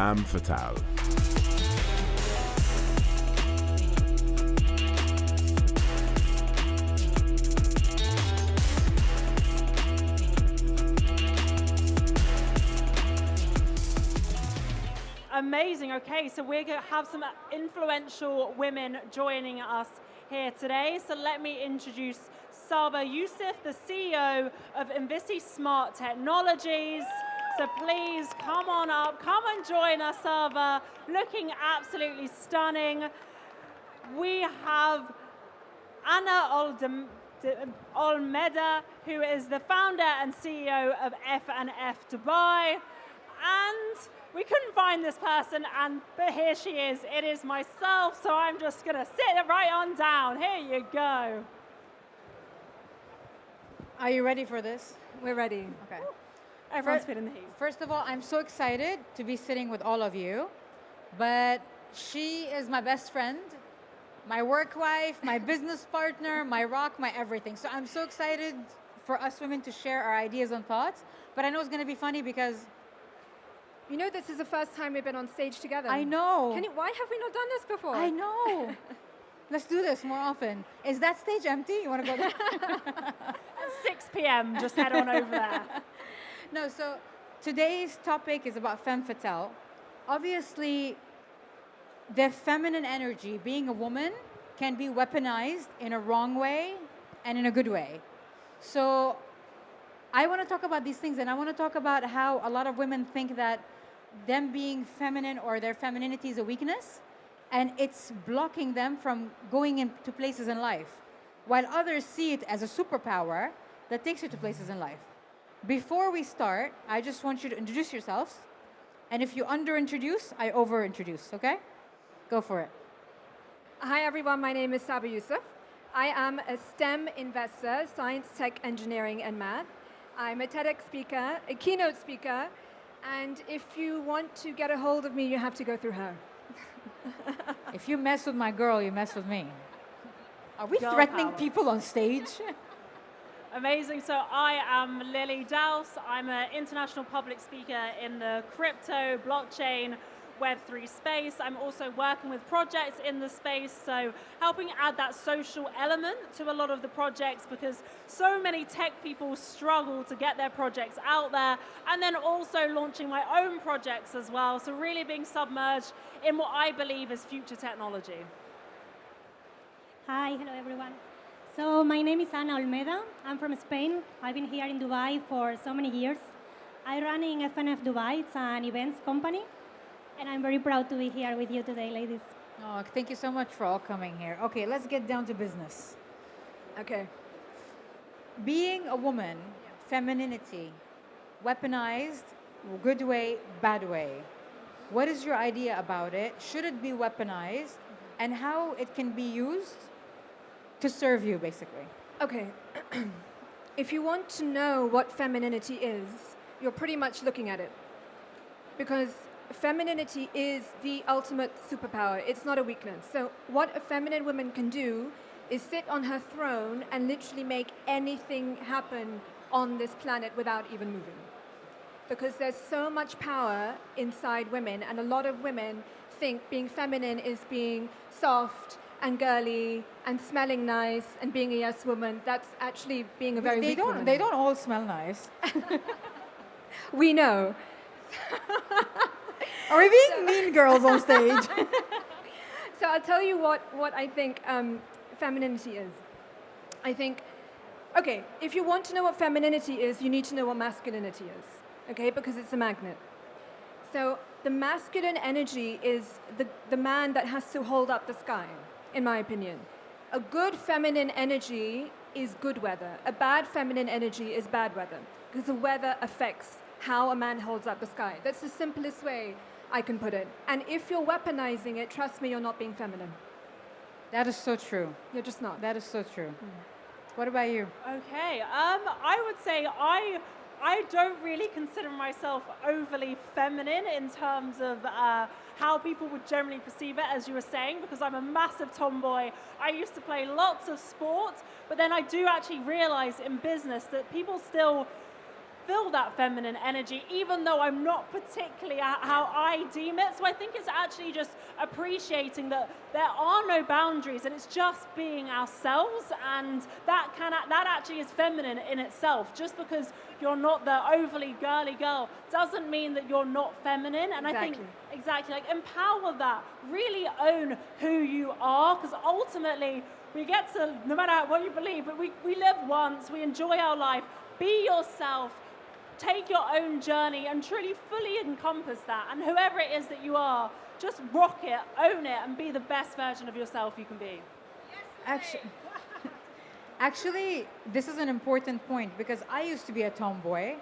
Femme Fatale. Amazing. Okay, so we're going to have some influential women joining us here today. So let me introduce Saba Yussouf, the CEO of Invisi Smart Technologies. So please come on up, come and join us, Saba. Looking absolutely stunning. We have Ana Olmeda, who is the founder and CEO of F&F Dubai. And we couldn't find this person, but here she is. It is myself, so I'm just going to sit right on down. Here you go. Are you ready for this? We're ready. Okay. Everyone's feeling the heat. First of all, I'm so excited to be sitting with all of you, but she is my best friend, my work wife, my business partner, my rock, my everything. So I'm so excited for us women to share our ideas and thoughts, but I know it's going to be funny because You know, this is the first time we've been on stage together. I know. Why have we not done this before? I know. Let's do this more often. Is that stage empty? You want to go there? 6 p.m., just head on over there. No, so today's topic is about femme fatale. Obviously, the feminine energy, being a woman, can be weaponized in a wrong way and in a good way. So I want to talk about these things, and I want to talk about how a lot of women think that them being feminine or their femininity is a weakness, and it's blocking them from going into places in life, while others see it as a superpower that takes you to places in life. Before we start, I just want you to introduce yourselves, and if you under-introduce, I over-introduce, okay? Go for it. Hi, everyone. My name is Saba Yussouf. I am a STEM investor, science, tech, engineering, and math. I'm a TEDx speaker, a keynote speaker, and if you want to get a hold of me, you have to go through her. If you mess with my girl, you mess with me. Are we Girl threatening power. people on stage? Amazing. So I am Lilly Douse. I'm an international public speaker in the crypto, blockchain, Web3 space. I'm also working with projects in the space, so helping add that social element to a lot of the projects, because so many tech people struggle to get their projects out there, and then also launching my own projects as well. So really being submerged in what I believe is future technology. Hi, hello everyone. So my name is Ana Olmeda. I'm from Spain. I've been here in Dubai for so many years. I run in F&F Dubai. It's an events company. And I'm very proud to be here with you today, ladies. Oh, thank you so much for all coming here. Okay, let's get down to business. Okay. Being a woman, femininity, weaponized, good way, bad way. What is your idea about it? Should it be weaponized? And how it can be used to serve you, basically? Okay. If you want to know what femininity is, you're pretty much looking at it. Because femininity is the ultimate superpower. It's not a weakness. So what a feminine woman can do is sit on her throne and literally make anything happen on this planet without even moving. Because there's so much power inside women, and a lot of women think being feminine is being soft and girly and smelling nice and being a yes woman. That's actually being a very weak woman. They don't all smell nice. We know. Are we being mean girls on stage? So I'll tell you what I think femininity is. I think, okay, if you want to know what femininity is, you need to know what masculinity is, okay, because it's a magnet. So the masculine energy is the man that has to hold up the sky, in my opinion. A good feminine energy is good weather. A bad feminine energy is bad weather, because the weather affects how a man holds up the sky. That's the simplest way I can put it. And if you're weaponizing it, trust me, you're not being feminine. That is so true. You're just not. That is so true. What about you? Okay, I would say I don't really consider myself overly feminine in terms of how people would generally perceive it, as you were saying, because I'm a massive tomboy. I used to play lots of sport, but then I do actually realize in business that people still feel that feminine energy, even though I'm not particularly how I deem it. So I think it's actually just appreciating that there are no boundaries, and it's just being ourselves, and that actually is feminine in itself. Just because you're not the overly girly girl doesn't mean that you're not feminine. And I think exactly, like, empower that, really own who you are, because ultimately we get to, no matter what you believe, but we live once, we enjoy our life. Be yourself, take your own journey, and truly fully encompass that. And whoever it is that you are, just rock it, own it, and be the best version of yourself you can be. Actually, this is an important point, because I used to be a tomboy,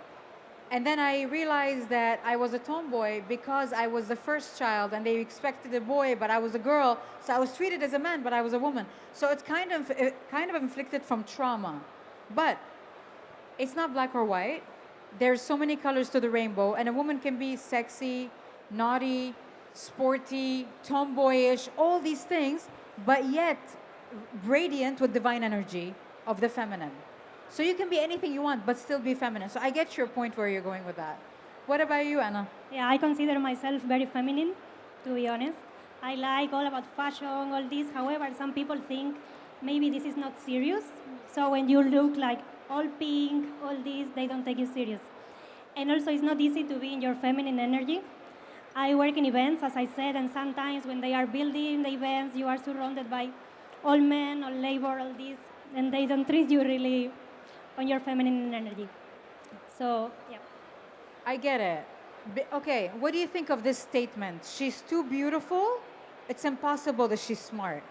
and then I realized that I was a tomboy because I was the first child and they expected a boy, but I was a girl, so I was treated as a man, but I was a woman. So it's kind of inflicted from trauma. But it's not black or white. There's so many colors to the rainbow, and a woman can be sexy, naughty, sporty, tomboyish, all these things, but yet radiant with divine energy of the feminine. So you can be anything you want, but still be feminine. So I get your point where you're going with that. What about you, Anna? Yeah, I consider myself very feminine, to be honest. I like all about fashion, all this. However, some people think maybe this is not serious. So when you look like all pink, all this, they don't take you serious. And also, it's not easy to be in your feminine energy. I work in events, as I said, and sometimes when they are building the events, you are surrounded by all men, all labor, all this, and they don't treat you really on your feminine energy. So, yeah. I get it. Okay, what do you think of this statement? She's too beautiful. It's impossible that she's smart.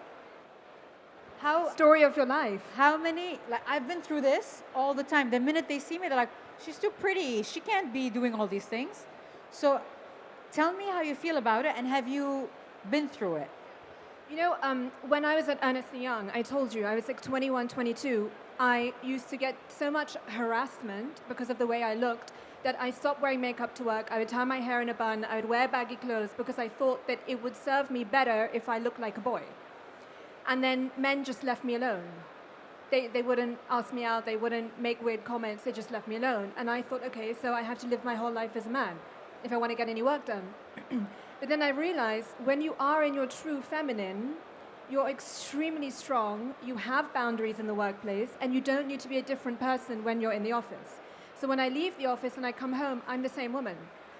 Story of your life. How many, like, I've been through this all the time. The minute they see me, they're like, she's too pretty. She can't be doing all these things. So tell me how you feel about it, and have you been through it? You know, when I was at Ernst & Young, I told you, I was like 21, 22. I used to get so much harassment because of the way I looked that I stopped wearing makeup to work. I would tie my hair in a bun. I would wear baggy clothes because I thought that it would serve me better if I looked like a boy. And then men just left me alone. They wouldn't ask me out. They wouldn't make weird comments. They just left me alone. And I thought, okay, so I have to live my whole life as a man if I want to get any work done. But then I realized when you are in your true feminine, you're extremely strong, you have boundaries in the workplace, and you don't need to be a different person when you're in the office. So when I leave the office and I come home, I'm the same woman.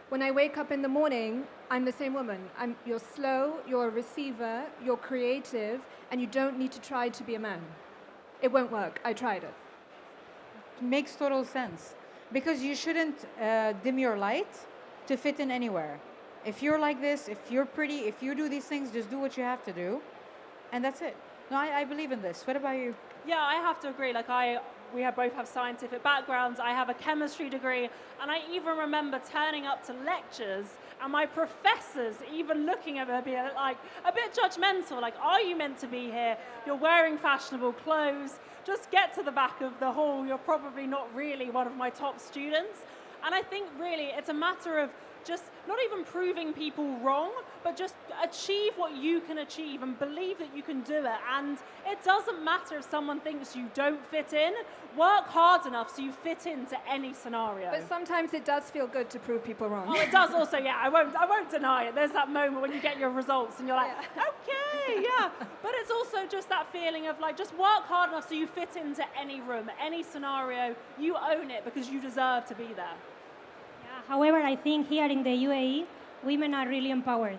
When I wake up in the morning, I'm the same woman. You're slow, you're a receiver, you're creative, and you don't need to try to be a man. It won't work. I tried it. Makes total sense. Because you shouldn't dim your light to fit in anywhere. If you're like this, if you're pretty, if you do these things, just do what you have to do. And that's it. No, I believe in this. What about you? Yeah, I have to agree. Like, we both have scientific backgrounds. I have a chemistry degree, and I even remember turning up to lectures and my professors even looking at me being like a bit judgmental. Like, are you meant to be here? You're wearing fashionable clothes. Just get to the back of the hall. You're probably not really one of my top students. And I think really it's a matter of just not even proving people wrong, but just achieve what you can achieve and believe that you can do it. And it doesn't matter if someone thinks you don't fit in. Work hard enough so you fit into any scenario. But sometimes it does feel good to prove people wrong. Oh, it does also, yeah. I won't deny it. There's that moment when you get your results and you're like, okay, yeah. But it's also just that feeling of like, just work hard enough so you fit into any room, any scenario. You own it because you deserve to be there. However, I think here in the UAE, women are really empowered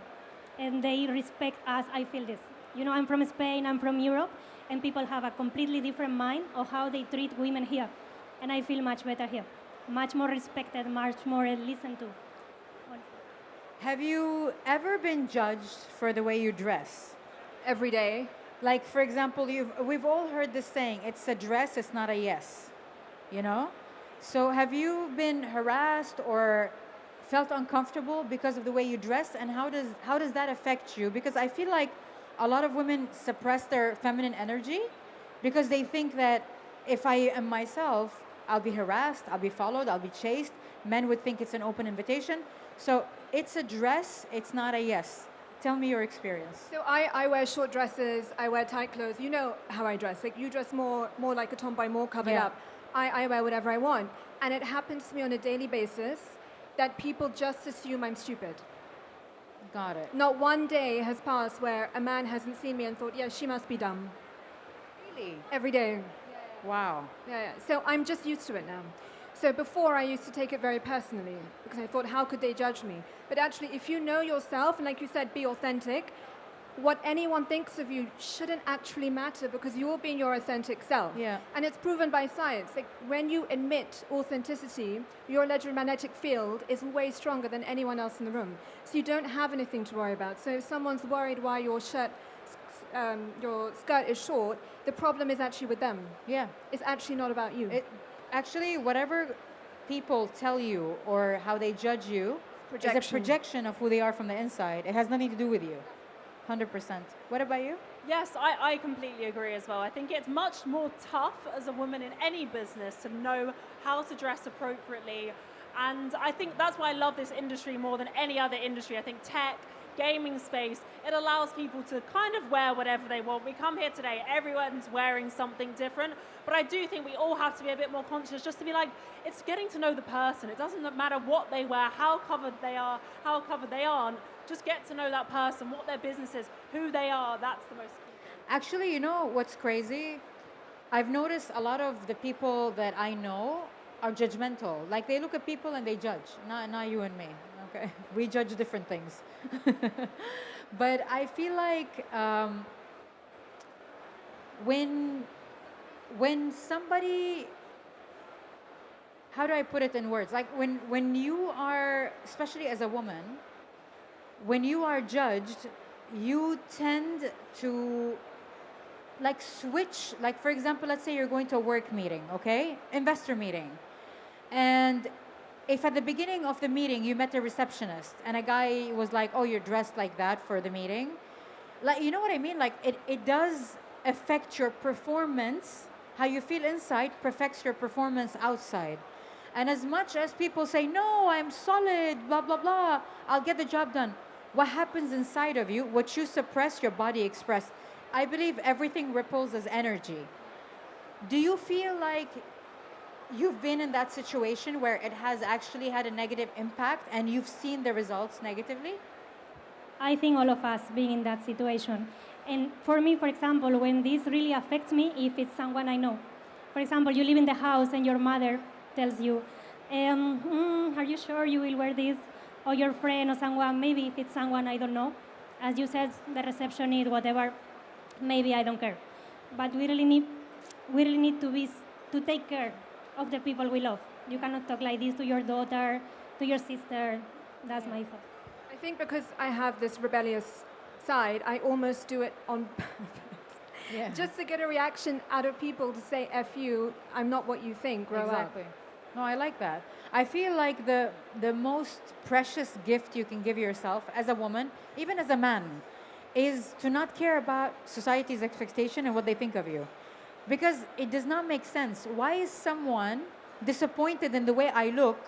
and they respect us. I feel this. You know, I'm from Spain, I'm from Europe, and people have a completely different mind of how they treat women here. And I feel much better here. Much more respected, much more listened to. Have you ever been judged for the way you dress? Every day. Like, for example, we've all heard this saying, it's a dress, it's not a yes. You know? So have you been harassed or felt uncomfortable because of the way you dress, and how does that affect you? Because I feel like a lot of women suppress their feminine energy because they think that if I am myself, I'll be harassed, I'll be followed, I'll be chased. Men would think it's an open invitation. So it's a dress, it's not a yes. Tell me your experience. So I wear short dresses, I wear tight clothes. You know how I dress. Like, you dress more like a tomboy, more covered up. I wear whatever I want. And it happens to me on a daily basis that people just assume I'm stupid. Got it. Not one day has passed where a man hasn't seen me and thought, yeah, she must be dumb. Really? Every day. Wow. Yeah. So I'm just used to it now. So before I used to take it very personally because I thought, how could they judge me? But actually, if you know yourself, and like you said, be authentic, what anyone thinks of you shouldn't actually matter because you're being your authentic self. Yeah. And it's proven by science. Like when you admit authenticity, your electromagnetic field is way stronger than anyone else in the room. So you don't have anything to worry about. So if someone's worried why your skirt is short, the problem is actually with them. Yeah. It's actually not about you. Actually, whatever people tell you or how they judge you is a projection of who they are from the inside. It has nothing to do with you. 100%. What about you? Yes, I completely agree as well. I think it's much more tough as a woman in any business to know how to dress appropriately. And I think that's why I love this industry more than any other industry. I think tech, gaming space, it allows people to kind of wear whatever they want. We come here today, everyone's wearing something different, but I do think we all have to be a bit more conscious just to be like, it's getting to know the person. It doesn't matter what they wear, how covered they are, how covered they aren't. Just get to know that person, what their business is, who they are. That's the most key. Actually, you know what's crazy? I've noticed a lot of the people that I know are judgmental. Like they look at people and they judge. Not you and me. Okay, we judge different things. But I feel like when somebody, how do I put it in words? Like when you are, especially as a woman, when you are judged, you tend to like switch. Like for example, let's say you're going to a work meeting, okay? Investor meeting. And if at the beginning of the meeting you met a receptionist and a guy was like, oh, you're dressed like that for the meeting, like, you know what I mean? Like it does affect your performance. How you feel inside affects your performance outside. And as much as people say, no, I'm solid, blah, blah, blah, I'll get the job done. What happens inside of you, what you suppress, your body express. I believe everything ripples as energy. Do you feel like you've been in that situation where it has actually had a negative impact and you've seen the results negatively? I think all of us being in that situation. And for me, for example, when this really affects me, if it's someone I know. For example, you live in the house and your mother tells you, are you sure you will wear this? Or your friend or someone, maybe if it's someone I don't know. As you said, the receptionist, whatever, maybe I don't care. But we really need to take care of the people we love. You cannot talk like this to your daughter, to your sister. That's my thought. I think because I have this rebellious side, I almost do it on purpose. Yeah. Just to get a reaction out of people to say, F you, I'm not what you think, grow Exactly. up. No, I like that. I feel like the most precious gift you can give yourself as a woman, even as a man, is to not care about society's expectation and what they think of you. Because it does not make sense. Why is someone disappointed in the way I look?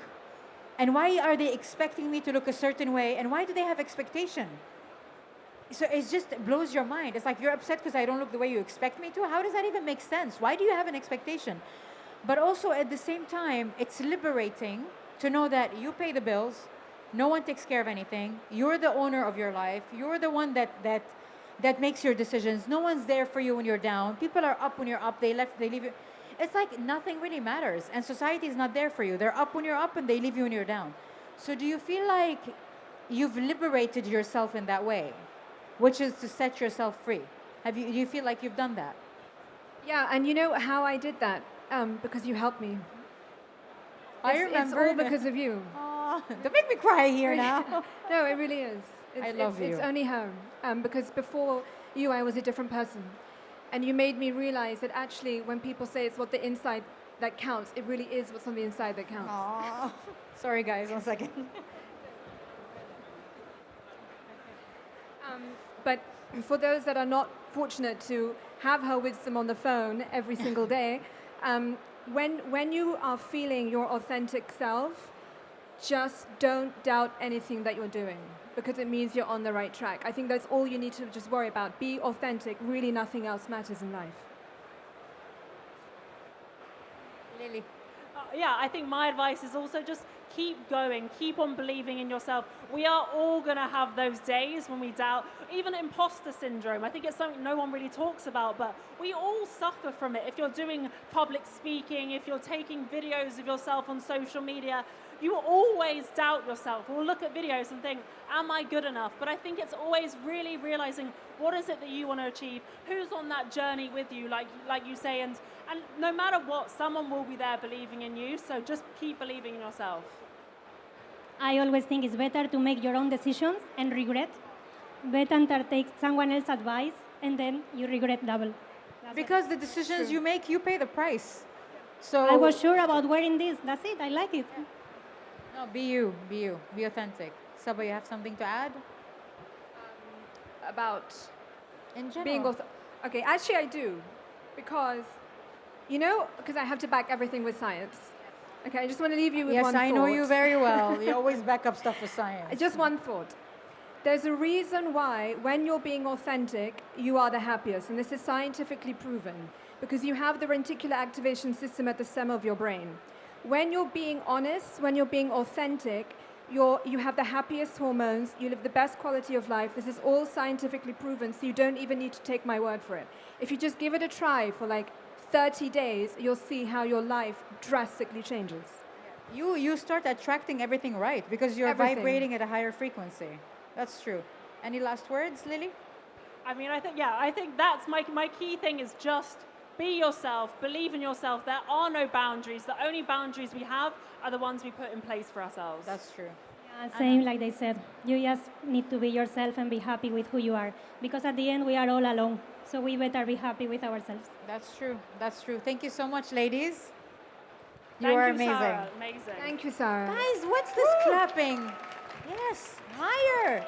And why are they expecting me to look a certain way? And why do they have expectation? So it just blows your mind. It's like, you're upset because I don't look the way you expect me to? How does that even make sense? Why do you have an expectation? But also at the same time, it's liberating to know that you pay the bills, no one takes care of anything, you're the owner of your life, you're the one that makes your decisions, no one's there for you when you're down, people are up when you're up, they leave you. It's like nothing really matters, and society is not there for you. They're up when you're up and they leave you when you're down. So do you feel like you've liberated yourself in that way, which is to set yourself free? Do you feel like you've done that? Yeah, and you know how I did that? Because you helped me. I remember. It's all because of you. Oh, don't make me cry here now. No, it really is. I love you. It's only her. Because before you, I was a different person. And you made me realize that actually when people say it's what the inside that counts, it really is what's on the inside that counts. Aww. Sorry guys, 1 second. But for those that are not fortunate to have her wisdom on the phone every single day, when you are feeling your authentic self, just don't doubt anything that you're doing, because it means you're on the right track. I think that's all you need to just worry about. Be authentic. Really, nothing else matters in life. Lily. Yeah, I think my advice is also just keep going, keep on believing in yourself. We are all going to have those days when we doubt, even imposter syndrome. I think it's something no one really talks about, but we all suffer from it. If you're doing public speaking, if you're taking videos of yourself on social media, you always doubt yourself. We'll look at videos and think, am I good enough? But I think it's always really realizing what is it that you want to achieve, who's on that journey with you, like you say, and no matter what, someone will be there believing in you, so just keep believing in yourself. I always think it's better to make your own decisions and regret, better than take someone else's advice and then you regret double. Because the decisions you make, you pay the price. So I was sure about wearing this. That's it. I like it. No, be you, be authentic. Saba, you have something to add? About In general. being okay, actually I do, because because I have to back everything with science. Okay, I just want to leave you with one Yes, thought. I know you very well. You always back up stuff with science. Just one thought. There's a reason why, when you're being authentic, you are the happiest, and this is scientifically proven, because you have the reticular activation system at the center of your brain. When you're being honest, when you're being authentic, you have the happiest hormones, you live the best quality of life. This is all scientifically proven, so you don't even need to take my word for it. If you just give it a try for like 30 days, you'll see how your life drastically changes. You start attracting everything right because you're Everything. vibrating at a higher frequency. That's true. Any last words, Lily? I mean, I think that's my key thing is just be yourself, believe in yourself. There are no boundaries. The only boundaries we have are the ones we put in place for ourselves. That's true. Yeah, same like they said. You just need to be yourself and be happy with who you are. Because at the end, we are all alone. So we better be happy with ourselves. That's true. That's true. Thank you so much, ladies. You Thank are you, amazing. Sara. Amazing. Thank you, Sarah. Guys, what's this clapping? Yes, higher.